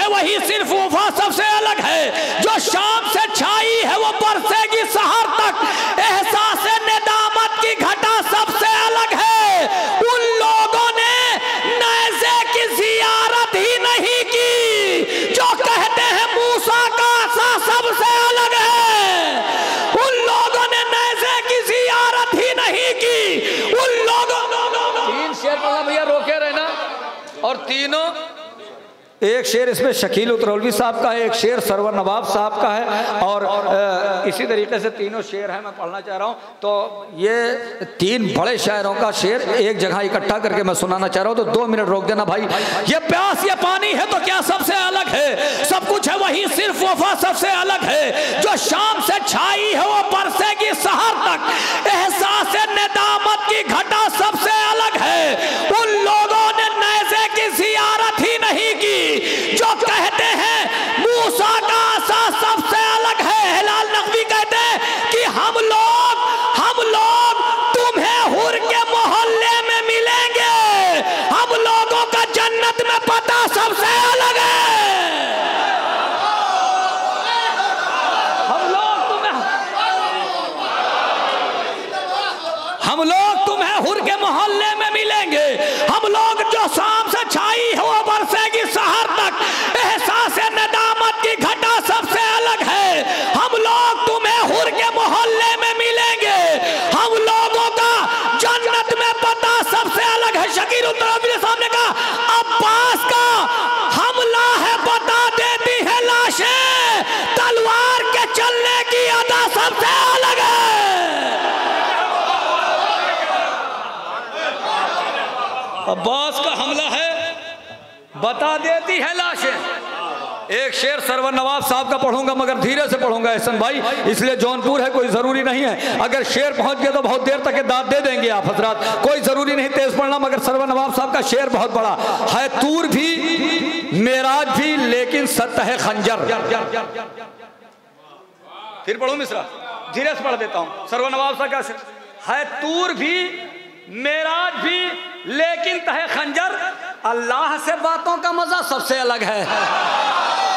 है वही सिर्फ वफा सबसे अलग है। जो शाम से छाई है वो बरसेगी सहर तक, एहसास नेदामत की घटा सबसे अलग है। उन लोगों ने नैज़े की ज़ियारत ही नहीं की जो कहते हैं मूसा का आसा सबसे अलग है। उन लोगों ने नैज़े की ज़ियारत ही नहीं की। उन लोगों तीन शेर पढ़ा भैया, रोके रहना। और तीनों, एक शेर इसमें शकील उतरौलवी साहब का है, एक शेर सरवर नवाब साहब का है, और इसी तरीके से तीनों शेर हैं मैं पढ़ना चाह रहा हूँ। तो ये तीन बड़े शायरों का शेर एक जगह इकट्ठा करके मैं सुनाना चाह रहा हूँ, तो 2 मिनट रोक देना भाई। ये प्यास ये पानी है तो क्या सबसे अलग है, सब कुछ है वही सिर्फ वफा सबसे अलग है। जो शाम से छाई है वो बरसेगी सहर तक, एहसास नेदामत की घटा सबसे अलग है। उन लोगों ने नैज़े की ज़ियारत ही नहीं की जो कहते हैं मूसा का आसा सबसे अलग है। हिलाल नकवी कहते हैं कि हम लोग तुम्हें हुर के मोहल्ले में मिलेंगे, हम लोगों का जन्नत में पता सबसे अलग है। हम लोग तुम्हें हुर के मोहल्ले में मिलेंगे, हम लोग जो शाम से छाई है वो बरसेगी सहर तक, एहसास नेदामत की घटा सबसे अलग है। हम लोग तुम्हें हुर के मोहल्ले में मिलेंगे, हम लोगों का जन्नत में पता सबसे अलग है। शकील उतरौलवी ने सामने कहा अब्बास का हमला है बता देती है लाशें, तलवार के चलने की अदा सबसे अलग है। अब्बास का हमला है बता देती है लाशें। एक शेर सरवर नवाब साहब का पढ़ूंगा मगर धीरे से पढ़ूंगा एहसन भाई, इसलिए जौनपुर है कोई जरूरी नहीं है। अगर शेर पहुंच गया तो बहुत देर तक दाद दे देंगे आप हजरात, कोई जरूरी नहीं तेज पढ़ना। मगर सरवर नवाब साहब का शेर बहुत बड़ा है। तूर भी मेराज भी लेकिन सत्य है खंजर। फिर पढ़ू मिश्रा, धीरे से पढ़ देता हूं। सरवर नवाब साहब का शेर है तूर भी मेराज भी लेकिन तहे खंजर, अल्लाह से बातों का मजा सबसे अलग है।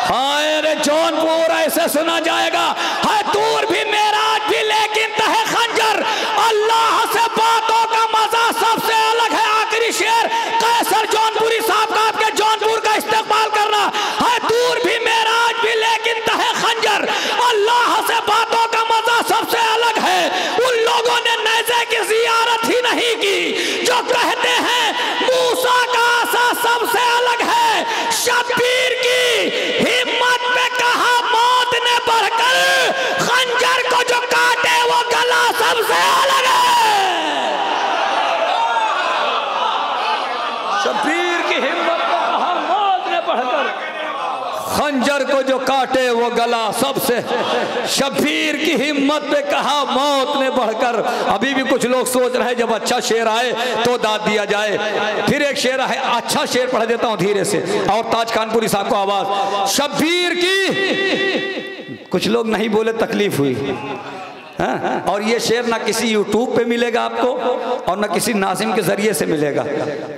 हाय रे जौनपुर ऐसे सुना जाएगा, है तूर भी मेराज भी लेकिन तहे खंजर, अल्लाह से बातों का मजा सबसे अलग है। आखिरी शेर कैसर जौनपुरी साहब का आपके जौनपुर का इस्तेमाल करना है। तूर भी मेराज भी लेकिन तहे खंजर, अल्लाह से बातों का मजा सबसे अलग है। उन लोगों ने नैज़े की ज़ियारत ही नहीं की जो कहते हैं मूसा का आसा सबसे अलग है। शब्बीर की हिम्मत पे कहा मौत ने बढ़कर, खंजर को जो काटे वो गला सबसे अलग है। शब्बीर की हिम्मत पे कहा मौत ने बढ़कर, खंजर को जो काटे वो गला सबसे। शब्बीर की हिम्मत पे कहा मौत ने बढ़कर। अभी भी कुछ लोग सोच रहे हैं जब अच्छा शेर आए तो दाद दिया जाए। फिर एक शेर है, अच्छा शेर पढ़ देता हूं धीरे से, और ताज कानपुरी साहब को आवाज। शब्बीर की, कुछ लोग नहीं बोले तकलीफ हुई। हाँ? और ये शेर ना किसी यूट्यूब पे मिलेगा आपको और ना किसी नाजिम के जरिए से मिलेगा,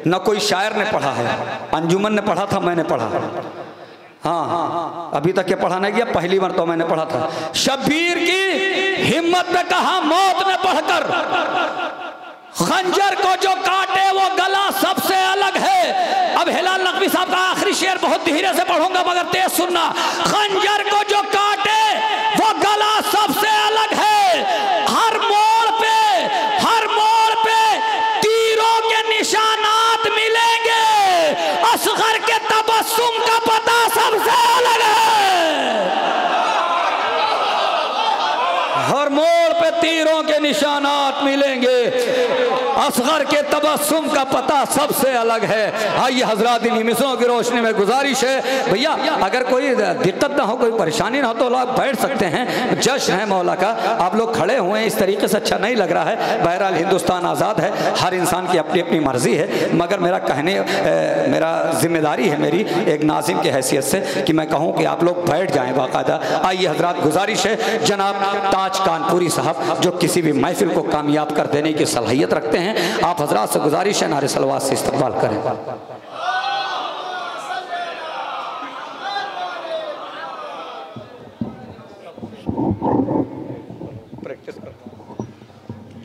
ना कोई शायर ने पढ़ा है। अंजुमन ने पढ़ा था, मैंने पढ़ा। हाँ, अभी तक ये पढ़ा नहीं गया, पहली बार तो मैंने पढ़ा था। शब्बीर की हिम्मत में कहा मौत ने बढ़कर, खंजर को जो काटे वो गला सबसे अलग है। अब हिलाल नकवी साहब का आखिरी शेर बहुत धीरे से पढ़ूंगा मगर तेज सुनना। खंजर को जो काटे वो गला सबसे अलग है। हर मोड़ पे तीरों के निशानात मिलेंगे, असगर के तबस्सुम का पता सबसे अलग है। हर मोड़ पे तीरों के निशानात मिलेंगे, असगर के तबस्सुम का पता सबसे अलग है। आइए हजरात, इन मिसरों की रोशनी में गुजारिश है भैया, अगर कोई दिक्कत ना हो, कोई परेशानी ना हो तो लोग बैठ सकते हैं। जश्न है मौला का, आप लोग खड़े हुए हैं इस तरीके से अच्छा नहीं लग रहा है। बहरहाल हिंदुस्तान आज़ाद है, हर इंसान की अपनी अपनी मर्जी है, मगर मेरा जिम्मेदारी है मेरी एक नाज़िम की हैसियत से कि मैं कहूँ कि आप लोग बैठ जाएँ बाकायदा। आइए हजरात, गुजारिश है जनाब ताज कानपुरी साहब जो किसी भी महफिल को कामयाब कर देने की सलाहियत रखते हैं, आप हजरात से गुजारिश है नारे सलवात से इस्तकबाल करें।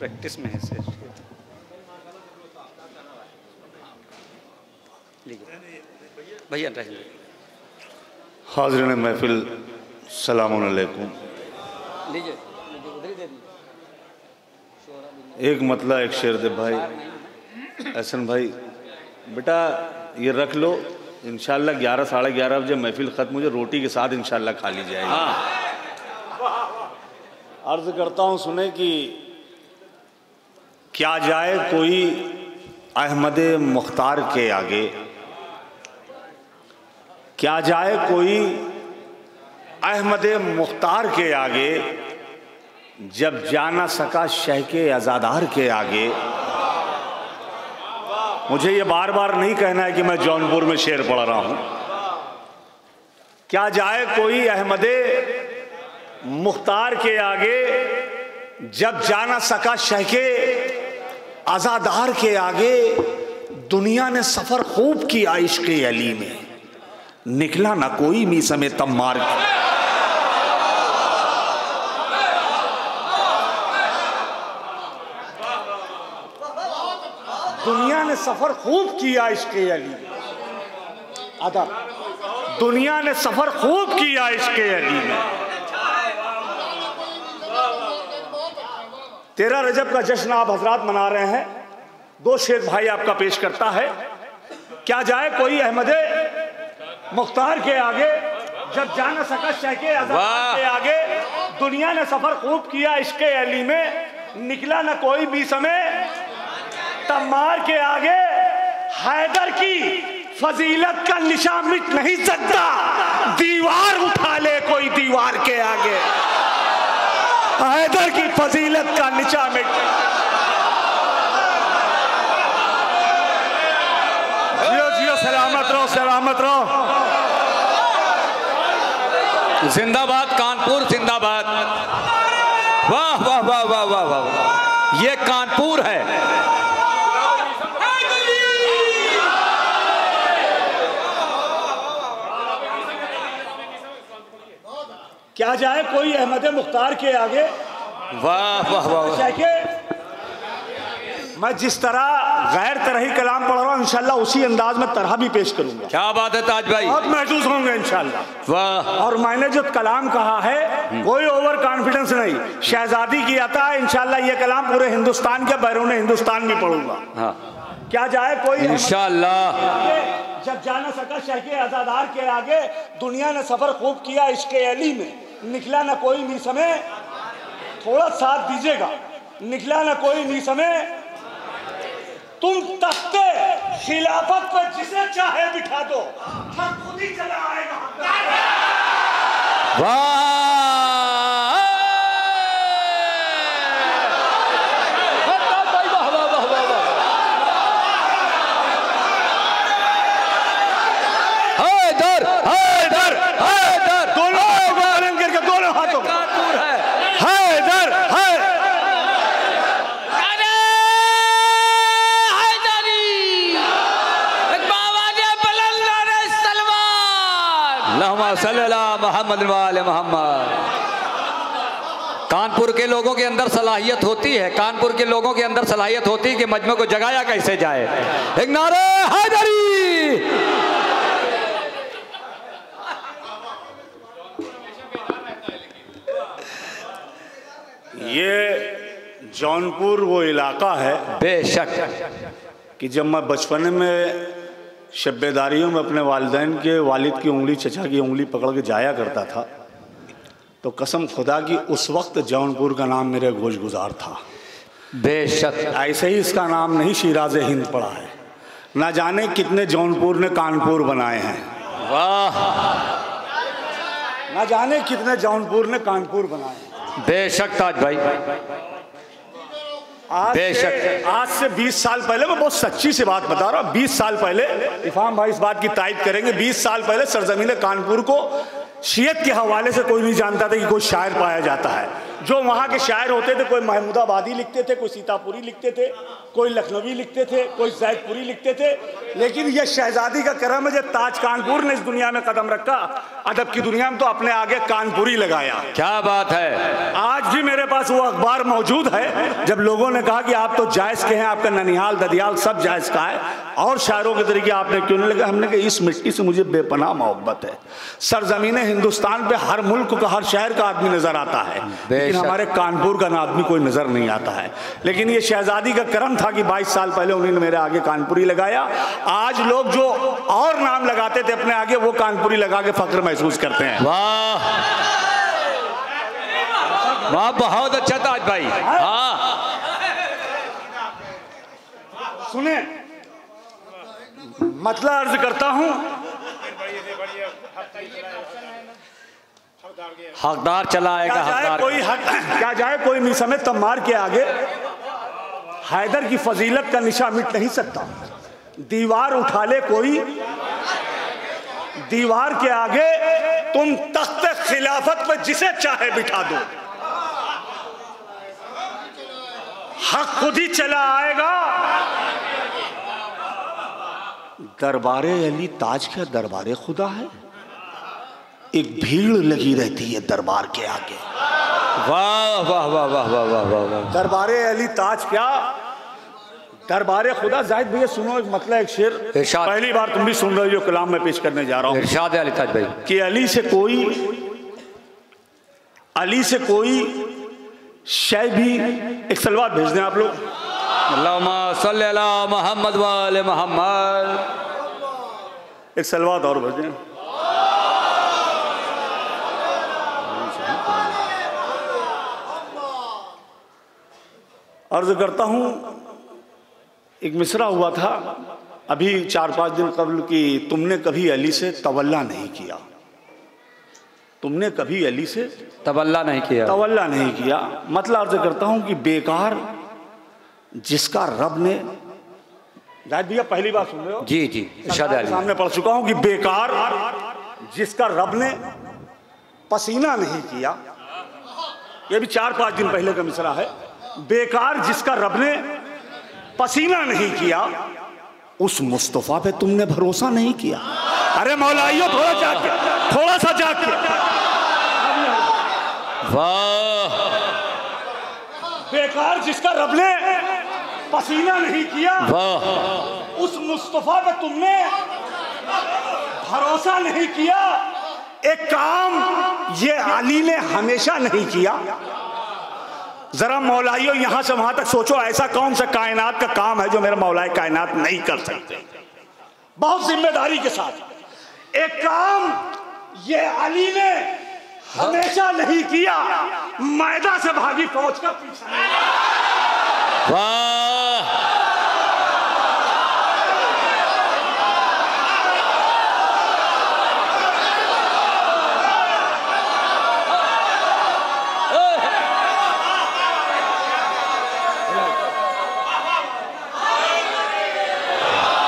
प्रैक्टिस में है से भैया हाज़रीन महफिल सलामुन अलैकुम। लीजिए एक मतला एक शेर दे भाई एहसन भाई, बेटा ये रख लो, इंशाल्लाह 11 साढ़े 11 बजे महफिल ख़त्म, मुझे रोटी के साथ इंशाल्लाह खा ली जाएगी। अर्ज़ करता हूँ सुने कि क्या जाए कोई अहमद मुख्तार के आगे, क्या जाए कोई अहमद मुख्तार के आगे, जब जा ना सका शह के आज़ादार के आगे। मुझे ये बार बार नहीं कहना है कि मैं जौनपुर में शेर पढ़ रहा हूं। क्या जाए कोई अहमद मुख्तार के आगे, जब जा ना सका शह के आज़ादार के आगे। दुनिया ने सफर खूब किया इश्क़ अली में, निकला ना कोई मीसमे तम्मार की। दुनिया ने सफर खूब किया इश्क़ अली, अदब, दुनिया ने सफर खूब किया इश्क़ अली में। 13 रजब का जश्न आप हजरात मना रहे हैं। 2 शेर भाई आपका पेश करता है। क्या जाए कोई अहमद मुख्तार के आगे, जब जा न सका शह के आज़ादार के आगे। दुनिया ने सफर खूब किया इश्क़ अली में, निकला न कोई भी समय तम्मार के आगे। हैदर की फजीलत का निशान मिट नहीं सकता, दीवार उठा ले कोई दीवार के आगे। हैदर की फजीलत का निशान मिट। जियो जियो, सलामत रहो सलामत रहो। जिंदाबाद कानपुर जिंदाबाद। वाह वाह वाह वाह वाह वाह, ये कानपुर है। क्या जाए कोई अहमद मुख्तार के आगे। वाह वाह वाह। मैं जिस तरह गैर तरही कलाम पढ़ रहा हूँ इंशाल्लाह उसी अंदाज में तरह भी पेश करूंगा। क्या बात है ताज भाई, बहुत महसूस होंगे इंशाल्लाह। वाह। और मैंने जो कलाम कहा है कोई ओवर कॉन्फिडेंस नहीं, शहजादी की अता है। इंशाल्लाह ये कलाम पूरे हिंदुस्तान के बैरून हिंदुस्तान भी पढ़ूंगा। हाँ। क्या जाए कोई इंशाल्लाह, जब जा न सका शह के आज़ादार के आगे। दुनिया ने सफर खूब किया इश्क़ अली में, निकला न कोई नी समय। थोड़ा साथ दीजिएगा। निकला न कोई नी समय, तुम तख्ते खिलाफत पर जिसे चाहे बिठा दो, मैं खुद ही चला आएगा। दोनों हाथों में हैदर मोहम्मद वाले मोहम्मद। कानपुर के लोगों के अंदर सलाहियत होती है, कानपुर के लोगों के अंदर सलाहियत होती है कि मजमे को जगाया कैसे जाए। एक नारे हैदरी। ये जौनपुर वो इलाका है बेशक कि जब मैं बचपन में शब्बेदारियों में अपने वालिदैन के वालिद की उंगली, चचा की उंगली पकड़ के जाया करता था, तो कसम खुदा की उस वक्त जौनपुर का नाम मेरे गोश गुजार था। बेशक ऐसे ही इसका नाम नहीं शिराज हिंद पड़ा है। ना जाने कितने जौनपुर ने कानपुर बनाए हैं। वाह। ना जाने कितने जौनपुर ने कानपुर बनाए हैं। बेशक ताज भाई, आज से 20 साल पहले, मैं बहुत सच्ची सी बात बता रहा हूँ, 20 साल पहले, इफाम भाई इस बात की तायद करेंगे, 20 साल पहले सरजमीन कानपुर को शियत के हवाले से कोई नहीं जानता था कि कोई शायर पाया जाता है। जो वहाँ के शायर होते थे, कोई महमूदाबादी लिखते थे, कोई सीतापुरी लिखते थे, कोई लखनवी लिखते थे, कोई जैदपुरी लिखते थे। लेकिन ये शहजादी का करम है जब ताज कानपुर ने इस दुनिया में कदम रखा, अदब की दुनिया में, तो अपने आगे कानपुरी लगाया। क्या बात है। आज भी मेरे पास वो अखबार मौजूद है जब लोगों ने कहा कि आप तो जायज के हैं, आपका ननिहाल ददियाल सब जायज का है और शायरों के तरीके आपने क्यों नहीं लगा। हमने कहा इस मिट्टी से मुझे बेपनाह मोहब्बत है। सरजमीन हिंदुस्तान पे हर मुल्क का, हर शहर का आदमी नजर आता है, लेकिन हमारे कानपुर का आदमी कोई नजर नहीं आता है। लेकिन ये शहजादी का करम था कि 22 साल पहले उन्होंने मेरे आगे कानपुरी लगाया। आज लोग जो और नाम लगाते थे अपने आगे, वो कानपुरी लगा के फख्र महसूस करते हैं। वाह वाह, बहुत अच्छा ताज भाई। हाँ सुने, मतलब अर्ज करता हूं, हकदार चला आएगा। क्या जाए कोई नहीं समय तमार के आगे, हैदर की फजीलत का निशा मिट नहीं सकता। दीवार उठा ले कोई, दीवार के आगे तुम तख्त खिलाफत पे जिसे चाहे बिठा दो, हक खुद ही चला आएगा। दरबारे अली ताज क्या दरबारे खुदा है? एक भीड़ लगी रहती है दरबार के आगे। वाह वाह वाह वाह वाह वाह वाह वाह। दरबारे अली ताज क्या दरबारे खुदा। जाहिद भैया सुनो एक मतलब एक शेर, पहली बार तुम भी सुन रहे हो, कलाम में पेश करने जा रहा हूँ। इरशाद है अली ताज भाई कि अली से कोई शय भी, एक सलवात भेज दें आप लोग। अल्लाहुम्मा सल्ली अला मुहम्मद व आले मुहम्मद। एक सलवात और भेज दें। अर्ज करता हूं, एक मिसरा हुआ था अभी 4-5 दिन कबल कि तुमने कभी अली से तवल्ला नहीं किया। तुमने कभी अली से तवल्ला नहीं किया। तवल्ला नहीं किया मतलब अर्ज करता हूं कि बेकार जिसका रब ने, जाहिद भैया पहली बार सुन रहे हो? जी जी, इरशाद अली सामने पढ़ चुका हूं कि बेकार जिसका रब ने पसीना नहीं किया। ये भी 4-5 दिन पहले का मिसरा है। बेकार जिसका रब ने पसीना नहीं किया, उस मुस्तफा पे तुमने भरोसा नहीं किया। अरे मौलाइयो थोड़ा जाग के, थोड़ा सा जाग के। वाह। बेकार जिसका रब ने पसीना नहीं किया, वाह, उस मुस्तफा पे तुमने भरोसा नहीं किया। एक काम ये अली ने हमेशा नहीं किया। जरा मौलाइयों यहां से वहां तक सोचो, ऐसा कौन सा कायनात का काम है जो मेरा मौलाए कायनात नहीं कर सकते। बहुत जिम्मेदारी के साथ एक काम ये अली ने हमेशा नहीं किया। मैदा से भागी फौज का पीछा। वाह।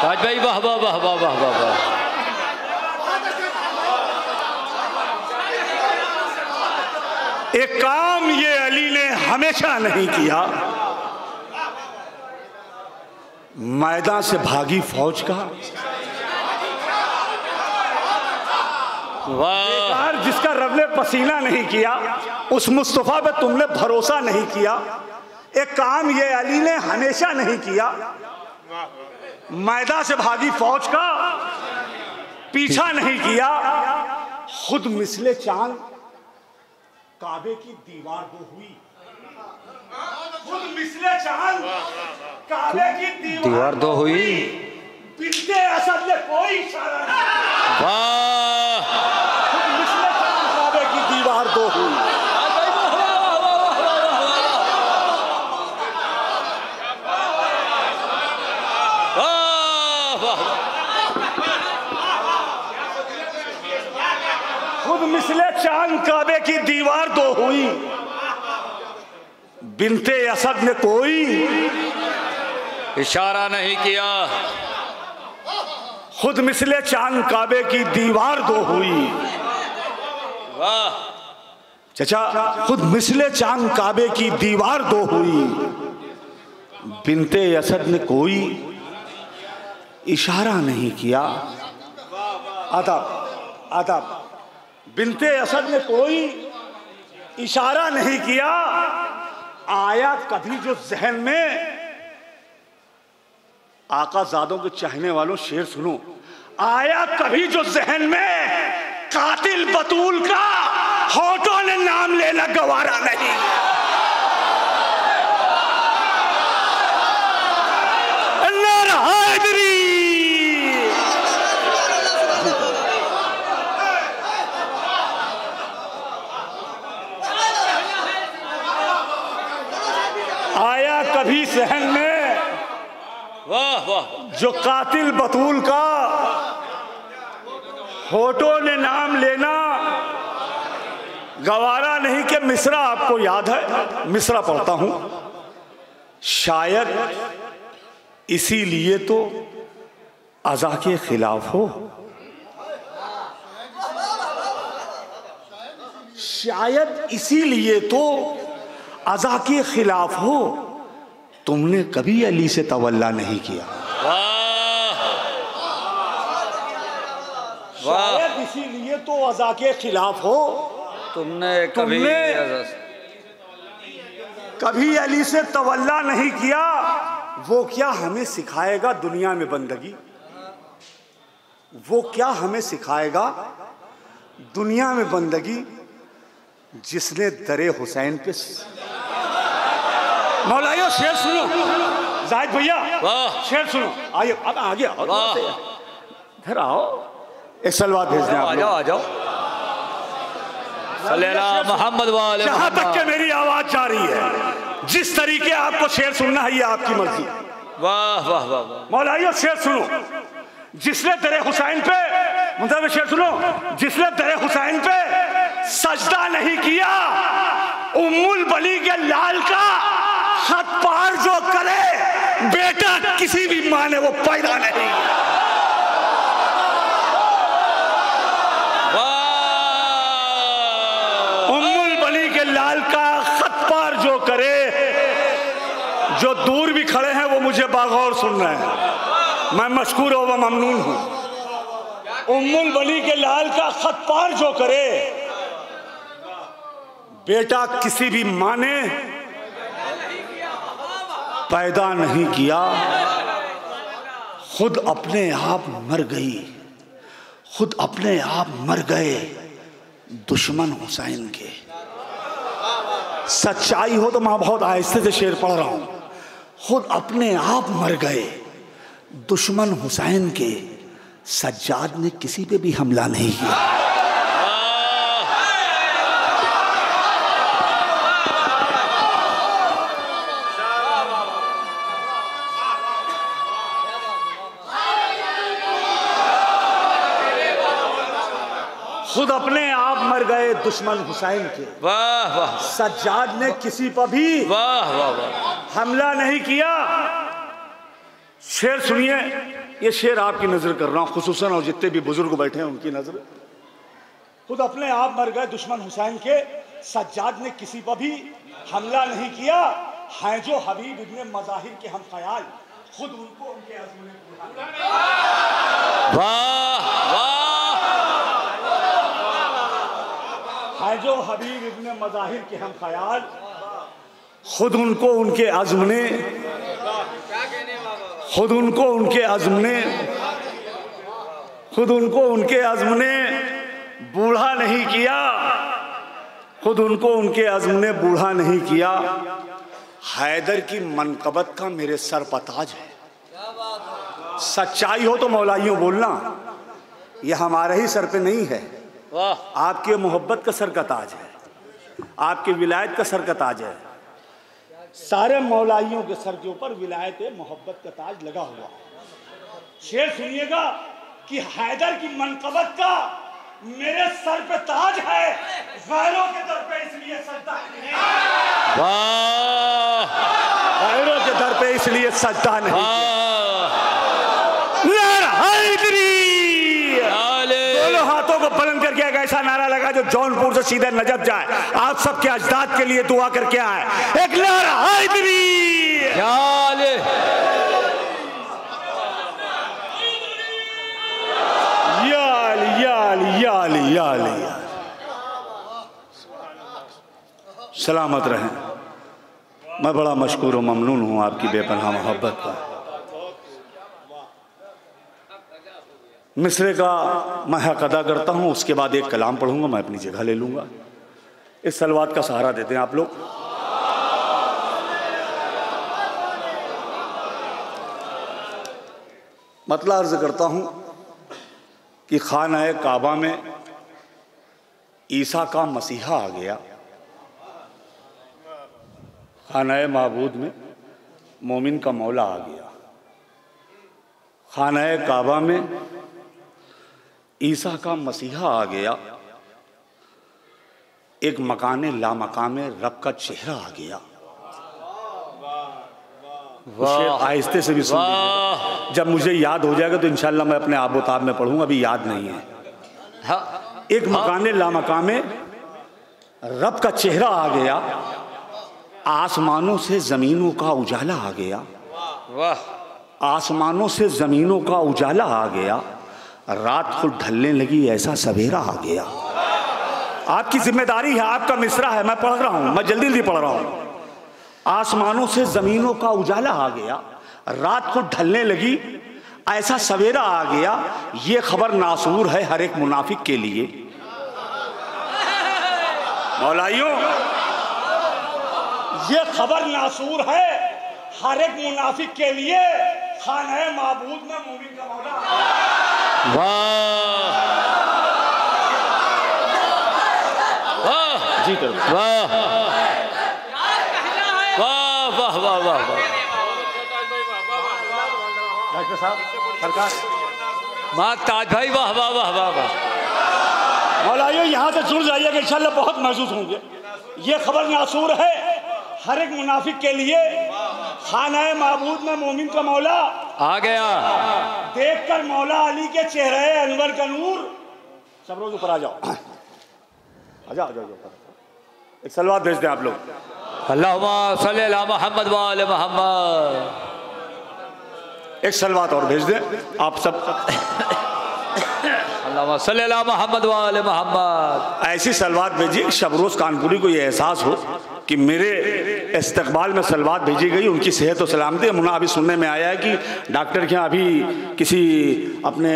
ताज भाई वाह वाह वाह वाह वाह वाह वाह। एक काम ये अली ने हमेशा नहीं किया। मैदान से भागी फौज का। वाह। जिसका रब ने पसीना नहीं किया, उस मुस्तफा पे तुमने भरोसा नहीं किया। एक काम ये अली ने हमेशा नहीं किया। मैदान से भागी फौज का पीछा नहीं किया। खुद मिसले चांद काबे की दीवार दो हुई। खुद मिसले चांद काबे की दीवार दो हुई। बिनते असद ने कोई इशारा नहीं। वाह। खुद मिसले चांद काबे की दीवार दो हुई। खुद मिसले चांद काबे की दीवार दो हुई। बिनते असद ने कोई इशारा नहीं किया। खुद मिसले चांद काबे की दीवार दो हुई। वाह। चचा, खुद मिसले चांद काबे की दीवार दो हुई, बिनते असद ने कोई इशारा नहीं किया। आदाब आदाब। बिनते असद ने कोई इशारा नहीं किया। आया कभी जो जहन में, आकाजादों के चाहने वालों शेर सुनो, आया कभी जो जहन में, कातिल बतूल का होठों ने नाम लेना गवारा नहीं। आया कभी सहन में, वाह वाह, जो कातिल बतूल का होठों ने नाम लेना गवारा नहीं। के मिसरा आपको याद है? मिसरा पढ़ता हूं। शायद इसीलिए तो अज़ा के खिलाफ हो, शायद इसीलिए तो अज़ा के खिलाफ हो, तुमने कभी अली से तवल्ला नहीं किया। शायद इसीलिए तो अज़ा के खिलाफ हो, तुमने कभी अली से तवल्ला नहीं किया। वो क्या हमें सिखाएगा दुनिया में बंदगी? वो क्या हमें सिखाएगा दुनिया में बंदगी, जिसने दरे हुसैन पे। मौलायो शेर सुनो, जाहिद भैया शेर सुनो। आइए अब आ गया, इधर आओ, एक सलवात भेज दें। आ जाओ आ जाओ। मोहम्मद वाले जहां तक के मेरी आवाज जा रही है, जिस तरीके आपको शेर सुनना है ये आपकी मर्जी। वाह वाह वाह वाह। मौलाइयों शेर सुनो, जिसने दरे हुसैन पे, मतलब शेर सुनो, जिसने दरे हुसैन पे सजदा नहीं किया, उम्मुल बली के लाल का हाथ पार जो करे, बेटा किसी भी माँ ने वो पैदा नहीं। उम्मुल बली के लाल का खत पार जो करे, जो दूर भी खड़े हैं वो मुझे बागौर सुन रहे हैं, मैं मशकूर व ममनून हूं। उम्मुल बली के लाल का खत पार जो करे, बेटा किसी भी माँ ने पैदा नहीं किया। खुद अपने आप मर गई, खुद अपने आप मर गए दुश्मन हुसैन के। सच्चाई हो तो मैं बहुत आहिस्ते से शेर पढ़ रहा हूं। खुद अपने आप मर गए दुश्मन हुसैन के, सज्जाद ने किसी पे भी हमला नहीं किया। खुद अपने आप मर गए दुश्मन हुसैन के। वाह वाह। सज्जाद ने किसी पर भी वाह वाह वाह हमला नहीं किया। शेर सुनिए, ये शेर आपकी नजर कर रहा हूं, खुसूसन और जितने भी बुजुर्ग बैठे हैं उनकी नजर। खुद अपने आप मर गए दुश्मन हुसैन के, सज्जाद ने किसी पर भी हमला नहीं किया। हैं जो हबीब इब्ने मज़ाहिर के हम ख्याल, खुद उनको उनके अज़्म ने। वाह वाह। हैं जो हबीब इब्ने मज़ाहिर के हम ख्याल, खुद उनको उनके अज़्म ने, खुद उनको उनके अज़्म ने, खुद उनको उनके अज़्म ने बूढ़ा नहीं किया। खुद उनको उनके अज़्म ने बूढ़ा नहीं किया। हैदर की मनकबत का मेरे सर पर ताज है। सच्चाई हो तो मौलाइयों बोलना, ये हमारे ही सर पे नहीं है, आपके मोहब्बत का सर का ताज है, आपके विलायत का सर का ताज है। सारे मौलाइयों के सर के ऊपर विलायत मोहब्बत का ताज लगा हुआ। शेर सुनिएगा कि हैदर की मनकबत का मेरे सर पे ताज है, गैरों के दर पे इसलिए सजदा नहीं। गैरों के दर पे इसलिए सजदा नहीं। दोनों हाथों को बुलंद करके ऐसा नारा लगा जो जौनपुर से सीधे नजफ जाए। आप सबके अजदाद के लिए दुआ करके आए। एक नारा हैदरी, या सलामत रहें। मैं बड़ा मशकूर व ममनून हूँ आपकी बेपनाह मोहब्बत का। मिसरे का मैं हक अदा करता हूँ, उसके बाद एक कलाम पढ़ूंगा, मैं अपनी जगह ले लूँगा। इस सलवात का सहारा देते हैं आप लोग। मतलब अर्ज करता हूँ कि खाना काबा में ईसा का मसीहा आ गया, खाना माबूद में मोमिन का मौला आ गया। खाना काबा में ईसा का मसीहा आ गया, एक मकाने लामकाम रब का चेहरा आ गया। आहिस्ते से भी सुन लीजिए, जब मुझे याद हो जाएगा तो इंशाल्लाह मैं अपने आबोताब में पढ़ूंगा, अभी याद नहीं है। एक मकाने लामकामे रब का चेहरा आ गया, आसमानों से जमीनों का उजाला आ गया। आसमानों से जमीनों का उजाला आ गया, रात को ढलने लगी ऐसा सवेरा आ गया। आपकी जिम्मेदारी है, आपका मिसरा है, मैं पढ़ रहा हूं, मैं जल्दी जल्दी पढ़ रहा हूं। आसमानों से जमीनों का उजाला आ गया, रात को ढलने लगी ऐसा सवेरा आ गया। ये खबर नासूर है हर एक मुनाफिक के लिए। मौलाइयों, ये खबर नासूर है हर एक मुनाफिक के लिए। खाना माबूद में मोमिन का मौला। वाह जी, वाह वाह वाह वाह वाह। डॉक्टर साहब, सरकार, माँ ताज भाई, वाह वाह वाह वाह वाह। मौलाइयों यहाँ से जुड़ जाइएगा, इंशाल्लाह बहुत महसूस होंगे। ये खबर नासूर है हर एक मुनाफिक के लिए। खाना माबूद में मोमिन का मौला आ गया। देखकर मौला अली के चेहरे अनवर का नूर। सब रोज ऊपर आ जाओ, आ जाओ, आ जाओ। एक सलवात भेज दें आप लोग। अल्लाहुम्मा सल्ली अला मुहम्मद व आले मुहम्मद। एक सलवात और भेज दें आप सब। अल्लाहुम्मा सल्ली अला मुहम्मद व आले मुहम्मद। ऐसी सलवात भेजिए शबरोज कानपुरी को ये एहसास हो कि मेरे इस्तकबाल में सलवात भेजी गई, उनकी सेहत और सलामती। मुना अभी सुनने में आया है कि डॉक्टर के यहाँ अभी किसी अपने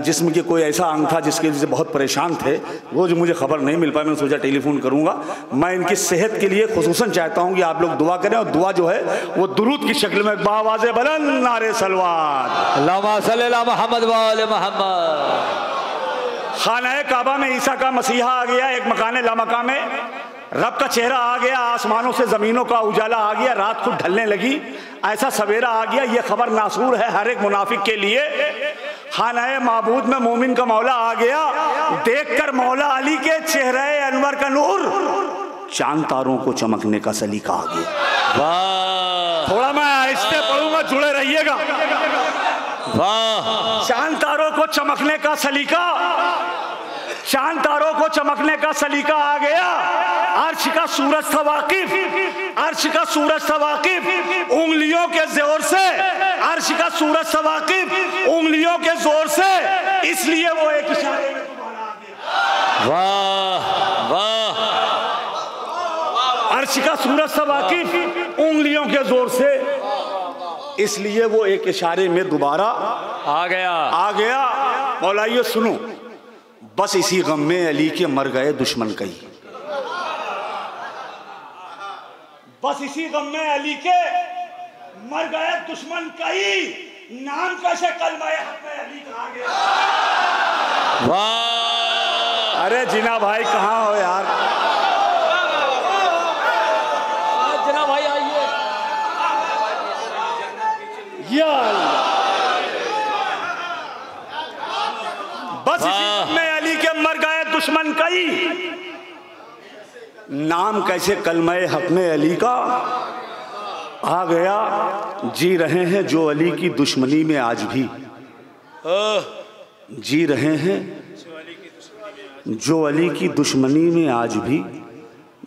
जिस्म के कोई ऐसा अंग था जिसके वजह से बहुत परेशान थे, वो जो मुझे खबर नहीं मिल पाई, मैंने सोचा टेलीफोन करूंगा। मैं इनकी सेहत के लिए खुसूसन चाहता हूं कि आप लोग दुआ करें, और दुआ जो है वो दुरूद की शक्ल में बावाज़े बुलंद नारे सलवात। अल्लाहुम्मा सल्ली अला मुहम्मद व आले मुहम्मद। खाना काबा में ईसा का मसीहा आ गया, एक मकाने लामका में रब का चेहरा आ गया, आसमानों से जमीनों का उजाला आ गया, रात को ढलने लगी ऐसा सवेरा आ गया। ये खबर नासूर है हर एक मुनाफिक के लिए। खाना माबूद में मोमिन का मौला आ गया, देखकर मौला अली के चेहरे अनवर का नूर, चांद तारों को चमकने का सलीका आ गया। वाह, थोड़ा मैं आहिस्ते पढ़ूंगा, जुड़े रहिएगा। वाह, चांद तारों को चमकने का सलीका, चांद तारों को चमकने का सलीका आ गया। अर्श का सूरज था वाकिफ, अर्श का सूरज था वाकिफ उंगलियों के जोर से, अर्श का सूरज था वाकिफ उंगलियों के जोर से, इसलिए वो एक इशारे में तुम्हारा आ गया। वाह वाह। अर्श का सूरज था वाकिफ उंगलियों के जोर से, इसलिए वो एक इशारे में दोबारा आ गया। आ गया। मौलाइयो सुनो, बस इसी गम में अली के मर गए दुश्मन कई, बस इसी गम में अली के मर गए दुश्मन कई, नाम कैसे कलमाए हक में अली कहा गया। वाह, अरे जिना भाई कहाँ हो यार, जिना भाई आइए। बस इसी गम में अली के मर गए दुश्मन कई, नाम कैसे कलमाए हक में अली का आ गया। जी रहे हैं जो अली की दुश्मनी में आज भी, जी रहे हैं जो अली की दुश्मनी में आज भी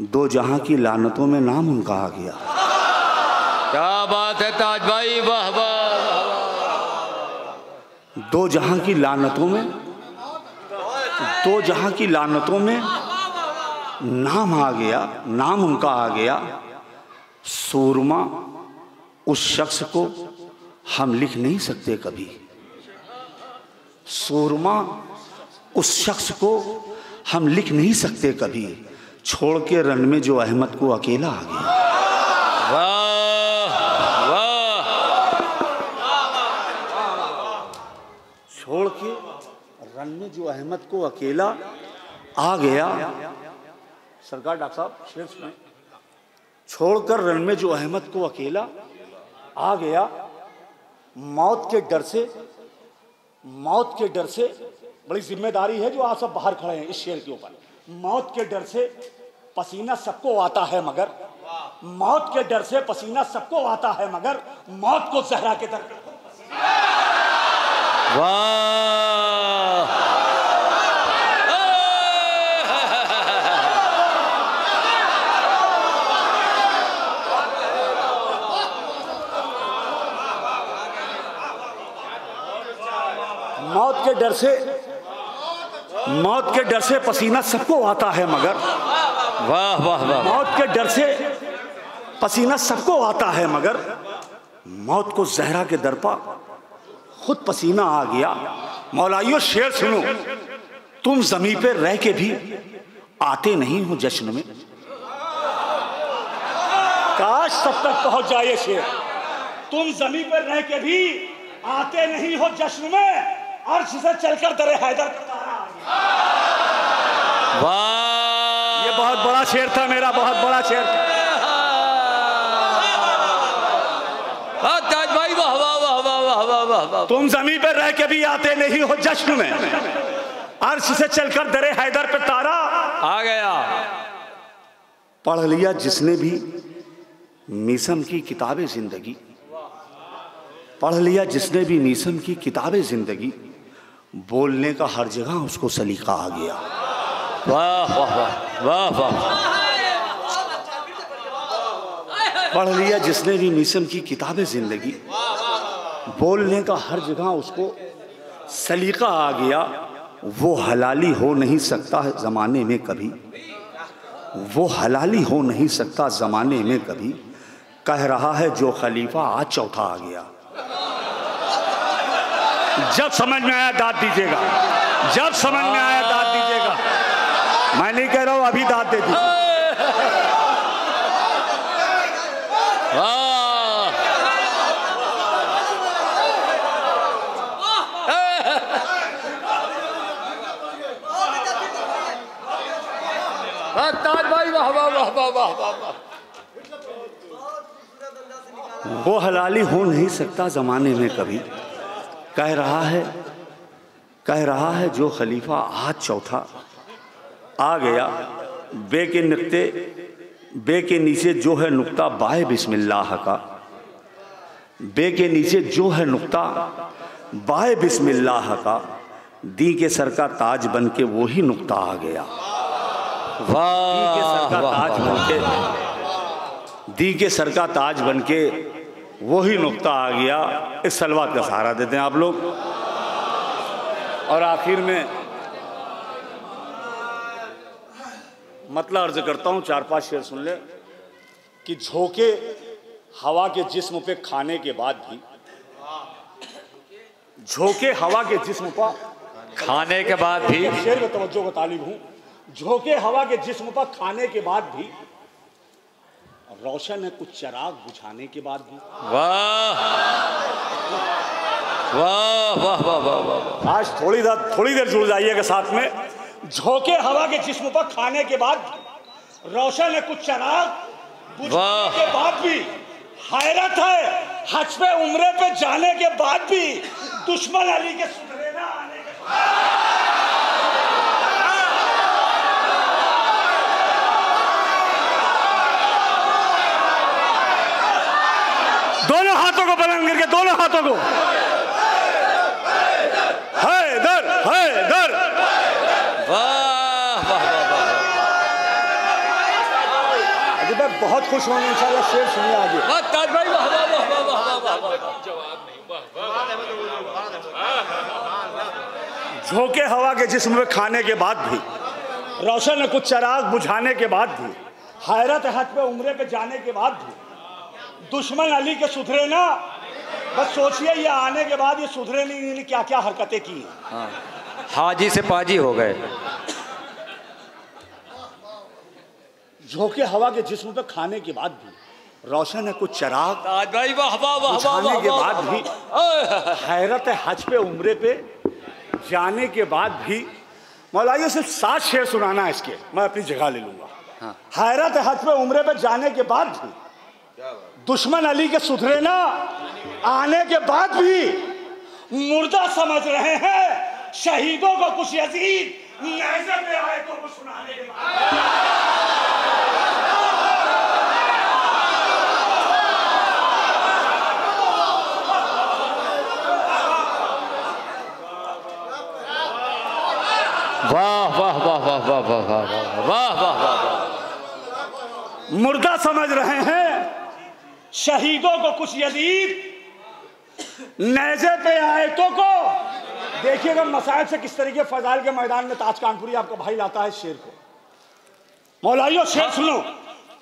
दो जहां की लानतों में नाम उनका आ गया। क्या बात है ताज भाई, वाह वाह। दो जहां की लानतों में, दो जहां की लानतों में नाम आ गया, नाम उनका आ गया। सूरमा उस शख्स को हम लिख नहीं सकते कभी। सूरमा उस शख्स को हम लिख नहीं सकते कभी। छोड़ के रन में जो अहमद को अकेला आ गया। वाह वाह। छोड़ के रन में जो अहमद को अकेला आ गया। सरकार डॉक्टर साहब शेर सुनाएं। छोड़कर रन में जो अहमद को अकेला आ गया। मौत के डर से, मौत के डर से, बड़ी जिम्मेदारी है जो आप सब बाहर खड़े हैं इस शेर के ऊपर। मौत के डर से पसीना सबको आता है मगर, मौत के डर से पसीना सबको आता है मगर मौत को जहरा के दर। वाह। मौत के डर से, मौत के डर से पसीना सबको आता है मगर, वाह वाह वाह। मौत के डर से पसीना सबको आता है मगर मौत को जहरा के दर पर खुद पसीना आ गया। मौलाइयो शेर सुनो। तुम जमीन पे रह के भी आते नहीं हो जश्न में। काश सब तक पहुंच जाए ये शेर। तुम जमीन पे रह के भी आते नहीं हो जश्न में, अर्श से चलकर दरे हैदर। वाह। ये बहुत बड़ा शेर था मेरा, बहुत बड़ा शेर था। ताज भाई वाह वाह वाह वाह वाह वाह वाह वाह। तुम जमीन पे रह के भी आते नहीं हो जश्न में, अर्श से चलकर दरे हैदर पे तारा आ गया। पढ़ लिया जिसने भी मीसम की किताबें जिंदगी, पढ़ लिया जिसने भी मीसम की किताबें जिंदगी, बोलने का हर जगह उसको सलीका आ गया। वाह वाह वाह वाह वाह। पढ़ लिया जिसने भी मीसम की किताबें जिंदगी, बोलने का हर जगह उसको सलीका आ गया। वो हलाली हो नहीं सकता जमाने में कभी, वो हलाली हो नहीं सकता जमाने में कभी, कह रहा है जो खलीफा आज चौथा आ गया। जब समझ में आया दाद दीजिएगा, जब समझ में आया दाद दीजिएगा। मैं नहीं कह रहा हूं अभी दाद दे दीजिए। ताज भाई वाह वाह वाह वाह वाह वाह। वो हलाली हो नहीं सकता जमाने में कभी, कह रहा है जो खलीफा आज चौथा आ गया। बे के नुक्ते, बे के नीचे जो है नुक्ता बाय बिस्मिल्लाह का, बे के नीचे जो है नुक्ता बाय बिस्मिल्लाह का, दी के सर का ताज बन के वही नुक्ता आ गया। दी के सर का ताज बन के, दी के सर का ताज बन के वही नुक्ता आ गया। इस सलवात का सहारा देते हैं आप लोग। और आखिर में मतलब अर्ज करता हूं, 4-5 शेर सुन ले कि झोंके हवा के जिस्म पे खाने के बाद भी, झोंके हवा के जिस्म पर खाने के बाद भी, शेर में तवज्जो का तालिब हूं। झोंके हवा के जिस्म पर खाने के बाद भी, रोशन है कुछ चराग बुझाने के बाद भी। वाह वाह वाह वाह वाह वाह। आज थोड़ी देर जुड़ जाइएगा साथ में। झोंके हवा के जिस्म पर खाने के बाद, रोशन है कुछ चराग बुझाने के बाद भी, हैरत है हज पे उम्रे पे जाने के बाद भी, दुश्मन अली के सुधरे ना आने के। दोनों हाथों को बुलंद करके, दोनों हाथों को, हैदर हैदर। वाह अजी भाई बहुत खुश होंगे इंशाल्लाह, शेर सुनिए आगे। ताज भाई वाह वाह वाह वाह वाह वाह। झोंके हवा के जिस्म में खाने के बाद भी, रोशन कुछ चराग बुझाने के बाद भी, हैरत हज पे उम्रे पे जाने के बाद भी दुश्मन अली के सुधरे ना। बस सोचिए ये आने के बाद ये सुधरे नहीं, क्या क्या हरकतें की हैं। हाजी से पाजी हो गए। झोंके हवा के जिस्म पे खाने के बाद भी, रोशन है कुछ चराग ताज भाई वाह वाह वाह बुझाने के बाद भी, हैरत हज पे उम्रे पे जाने के बाद भी। मौला ये सिर्फ 7 शेर सुनाना है इसके, मैं अपनी जगह ले लूंगा। हाँ। हैरत हज पे उम्रे पे जाने के बाद भी, दुश्मन अली के सुधरे ना, आने के बाद भी मुर्दा समझ रहे हैं शहीदों को कुछ यजीद, नज़र में आए तो कुछ सुनाने के बाद। वाह वाह वाह वाह वाह वाह वाह वाह वाह वाह। मुर्दा समझ रहे हैं शहीदों को कुछ यजीद, नेज़े पे आयतों को। देखिएगा मसाइल से किस तरीके फजाइल के मैदान में ताज कानपुरी आपका भाई लाता है शेर को। मौलाइयो शेर सुनो।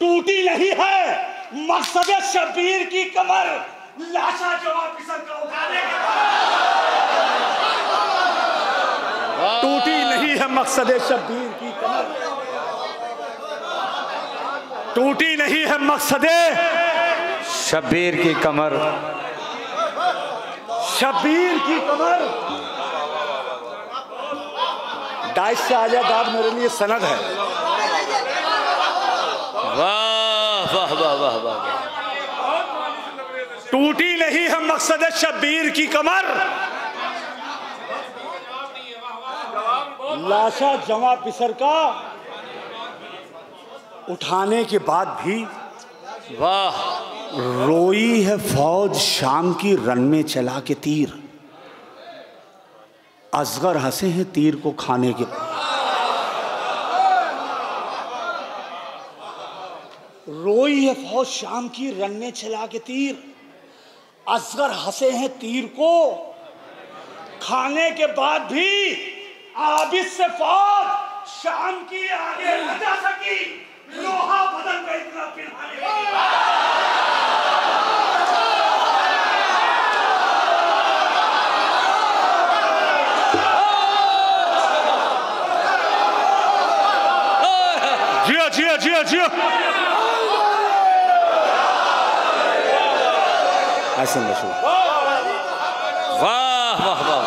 टूटी नहीं है मकसद शबीर की कमर, लाशा जवाब फिसल का उठाने के बाद। टूटी नहीं है मकसद शबीर की कमर, टूटी नहीं है मकसद शब्बीर की कमर, शबीर की कमर। डाइस से आजा दाद मेरे लिए सनद है। वाह वाह वाह वाह वाह। टूटी नहीं है मकसद शबीर की कमर, लाशा जमा पिसर का उठाने के बाद भी। वाह। रोई है फौज शाम की रन में चला के तीर, असगर हंसे हैं तीर को खाने के बाद। रोई है फौज शाम की रन में चला के तीर, असगर हंसे हैं तीर को खाने के बाद भी। आबिद से फौज शाम की आगे न जा सकी, लोहा बदन में इतना पिघलाने लगी। जिया जिया जिया जिया ऐसे मशहूर। वाह वाह वाह।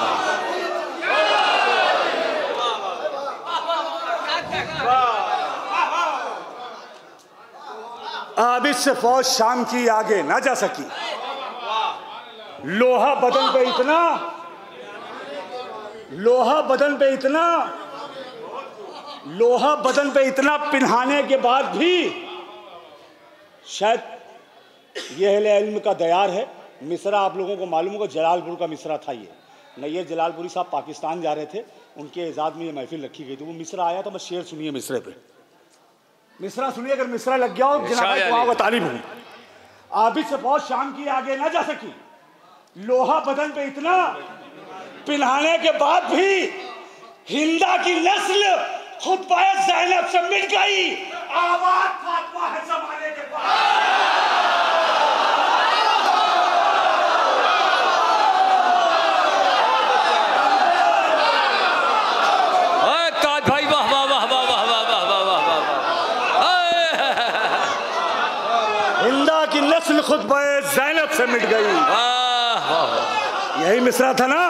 आबिद से फौज शाम की आगे ना जा सकी, लोहा बदन पे इतना, लोहा बदन पे इतना, लोहा बदन पे इतना पिन्हाने के बाद भी। शायद यह अहले इल्म का दयार है। मिसरा आप लोगों को मालूम होगा, जलालपुर का मिसरा था ये। नैयर जलालपुरी साहब पाकिस्तान जा रहे थे, उनके एजाज़ में ये महफिल रखी गई थी। वो मिसरा आया था, बस शेर सुनिए मिसरे पे। मिसरा सुनिए, अगर मिसरा लग गया हो जनाब तालीम हो। आबिद से फौज शाम की आगे ना जा सकी, लोहा बदन पे इतना पिन्हाने के बाद भी। हिंदा की नस्ल खुतबा ज़ैनब से मिट गई, आबाद फातिमा है ज़माने के बाद। नस्ल खुतबा ज़ैनब से मिट गई। यही मिसरा था ना,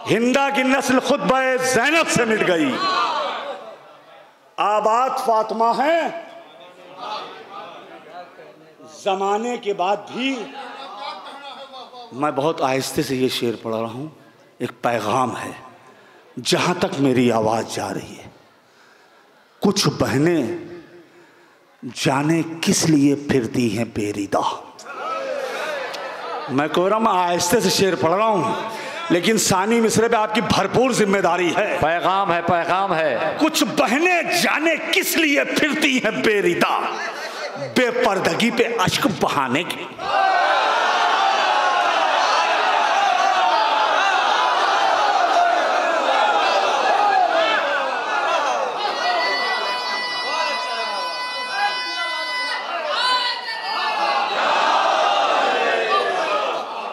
हिंदा की नस्ल खुतबा ज़ैनब से मिट गई, आबाद फातिमा है जमाने के बाद भी। मैं बहुत आहिस्ते से ये शेर पढ़ रहा हूँ, एक पैगाम है जहाँ तक मेरी आवाज़ जा रही है। कुछ बहनें जाने किस लिए फिरती हैं बेरिदा। मैं कह रहा हूँ, मैं आहिस्ते से शेर पढ़ रहा हूँ। लेकिन सानी मिसरे पे आपकी भरपूर जिम्मेदारी है। पैगाम है, पैगाम है। कुछ बहनें जाने किस लिए फिरती हैं बेरिदा, बेपर्दगी पे अश्क बहाने की।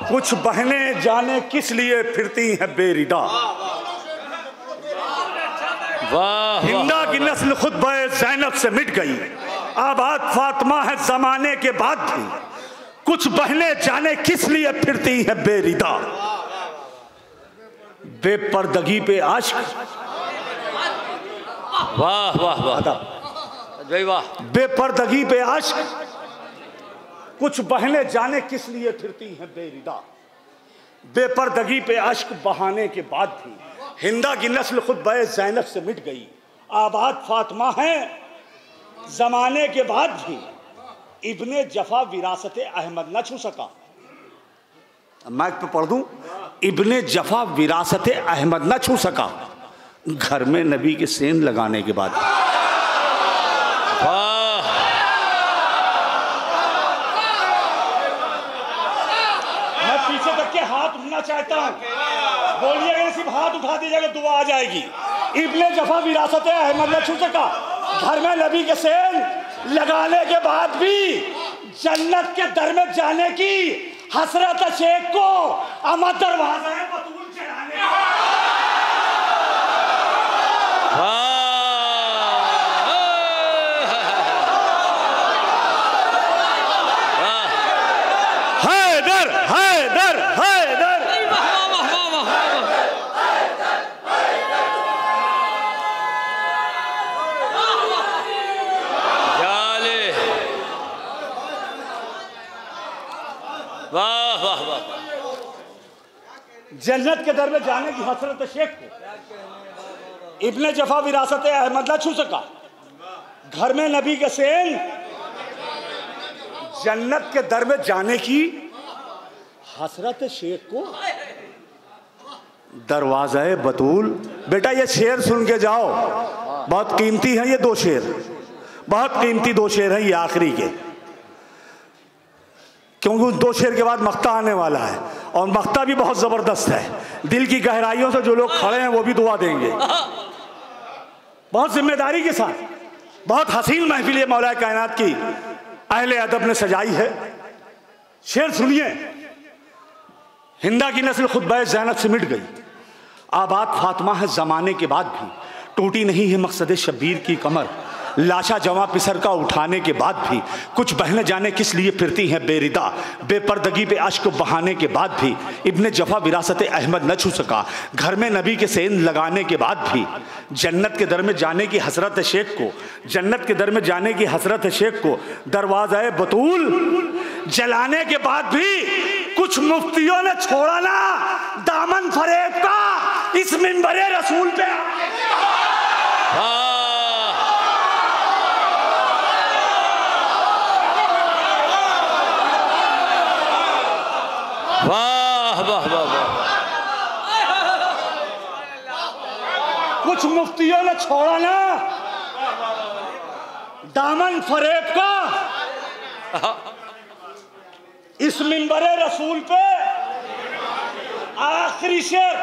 कुछ बहनें जाने किस लिए फिरती हैं बेरिदा, हिंदा की नस्ल खुद बे ज़ैनब से मिट गई, आबाद फातिमा है जमाने के बाद भी। कुछ बहनें जाने किस लिए फिरती हैं बेरिदा, बेपर्दगी पे आश्क। वाह वाह वाह जय वाह। बेपर्दगी पे आश्क। कुछ बहनें जाने किस लिए फिरती हैं बेरिदा, बेपर्दगी पे अश्क बहाने के बाद भी। हिंदा की नस्ल खुद बे ज़ैनब से मिट गई, आबाद फातिमा है जमाने के बाद भी। इब्ने जफा विरासत अहमद न छू सका। माइक पे पढ़ दूं, इब्ने जफा विरासत अहमद न छू सका, घर में नबी के सेंध लगाने के बाद। हाथ उठना चाहता हूं, बोलिएगा, सिर्फ हाथ उठा दीजिएगा, दुआ आ जाएगी। इब्ने जफा विरासत अहमद न छू सका, घर में नबी के सेंध लगाने के बाद भी जन्नत के दर में जाने की हसरत शेख को अमर दरवाजा बतूल चढ़ाने। हैदर हैदर हैदर वाह वाह वाह। जन्नत के दर में जाने की हसरत शेख को इब्ने जफा विरासत अहमद न छू सका, घर में नबी के सेन। जन्नत के दर में जाने की हसरत शेख को दरवाजा बतूल। बेटा ये शेर सुन के जाओ, बहुत कीमती है ये दो शेर, बहुत कीमती दो शेर हैं ये आखिरी के, क्योंकि उस दो शेर के बाद मक्ता आने वाला है और मक्ता भी बहुत जबरदस्त है। दिल की गहराइयों से जो लोग खड़े हैं वो भी दुआ देंगे। बहुत जिम्मेदारी के साथ बहुत हसीन महफिल ये मौला कायनात की अहले अदब ने सजाई है। शेर सुनिए। हिंदा की नस्ल खुद बे ज़ैनब से मिट गई, आबाद फातिमा है जमाने के बाद भी। टूटी नहीं है मकसद शब्बीर की कमर, लाशा जमा पिसर का उठाने के बाद भी। कुछ बहनें जाने किस लिए फिरती हैं बेरिदा, बेपर्दगी पे अश्क बहाने के बाद भी। इब्ने जफा विरासत अहमद न छू सका, घर में नबी के सेंध लगाने के बाद भी। जन्नत के दर में जाने की हसरत शेख को, जन्नत के दर में जाने की हसरत शेख को दरवाज़ा बतूल जलाने के बाद भी कुछ मुफ्तियों ने छोड़ा ना दामन फरेब का इस मिंबरे रसूल पे। वाह वाह वाह वाह। कुछ मुफ्तियों ने छोड़ा ना दामन फरेब का इस मिंबरे रसूल पे। आखिरी शेर,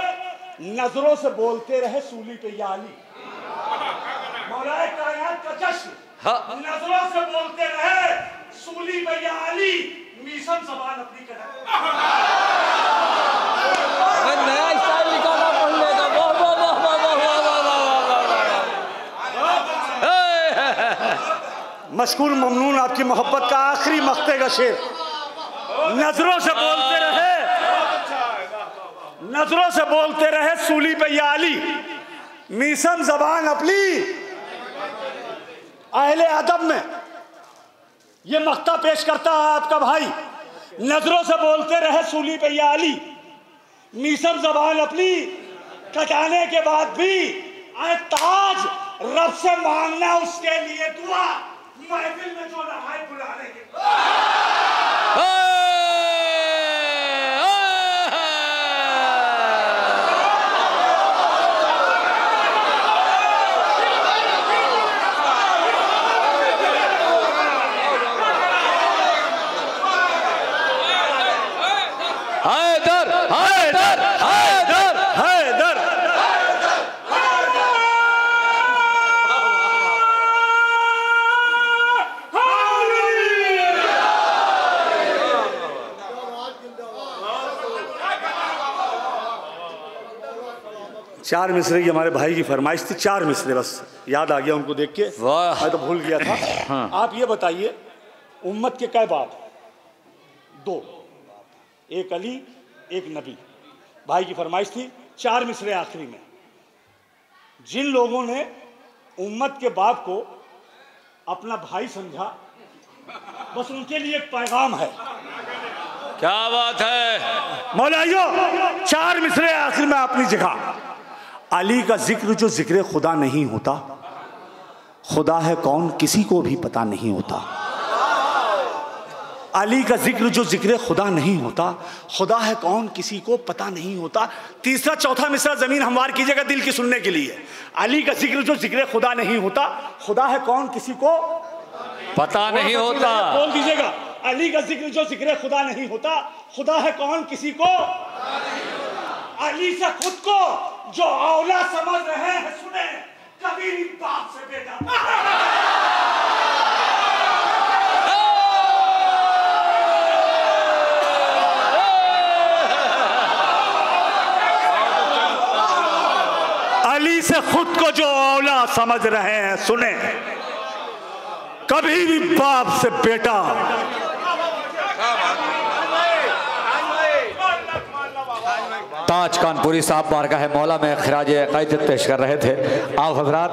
नजरों से बोलते रहे सूली पे या अली। मौलाए कायनात का जश्न नजरों से बोलते रहे सूली पे या अली। मिशन ज़बान अपनी करें। नया स्टाइल निकालना पड़ लेगा। वाह वाह वाह वाह वाह वाह वाह। मशकूर ममनून आपकी मोहब्बत का आखिरी मक्ते का शेर। नजरों से बोलते रहे, नजरों से बोलते रहे सूली पे या अली। मिशन ज़बान अपनी अहले अदब में ये मक्ता पेश करता है आपका भाई। नजरों से बोलते रहे सूली पे या अली, मिशन ज़बान अपनी कटाने के बाद भी। आए ताज रब से मांगना उसके लिए दुआ, महफिल में जो नहाए बुलाने के। 4 मिसरे की हमारे भाई की फरमाइश थी, 4 मिसरे बस याद आ गया उनको देख के, वाह। मैं तो भूल गया था। हाँ। आप ये बताइए, उम्मत के कै बाप? 2, एक अली एक नबी। भाई की फरमाइश थी 4 मिसरे आखिरी में। जिन लोगों ने उम्मत के बाप को अपना भाई समझा, बस उनके लिए एक पैगाम है। क्या बात है मौलाइयो, 4 मिसरे आखिर में अपनी जगह। अली का जिक्र जो जिक्र खुदा नहीं होता, खुदा है कौन किसी को भी पता नहीं होता। अली का जिक्र जो जिक्र खुदा नहीं होता, खुदा है कौन किसी को पता नहीं होता। तीसरा चौथा मिसरा जमीन हमवार कीजिएगा दिल की सुनने के लिए। अली का जिक्र जो जिक्र खुदा नहीं होता, खुदा है कौन किसी को पता नहीं होता। बोल दीजिएगा, अली का जिक्र जो जिक्र खुदा नहीं होता, खुदा है कौन किसी को। अली से खुद को जो औला समझ रहे हैं सुने, कभी भी बाप से बेटा। अली से खुद को जो औला समझ रहे हैं सुने, कभी भी बाप से बेटा। ताज कानपुरी साहब बारगाह है मौला में खिराज अक़ीदत पेश कर रहे थे। आप हजरात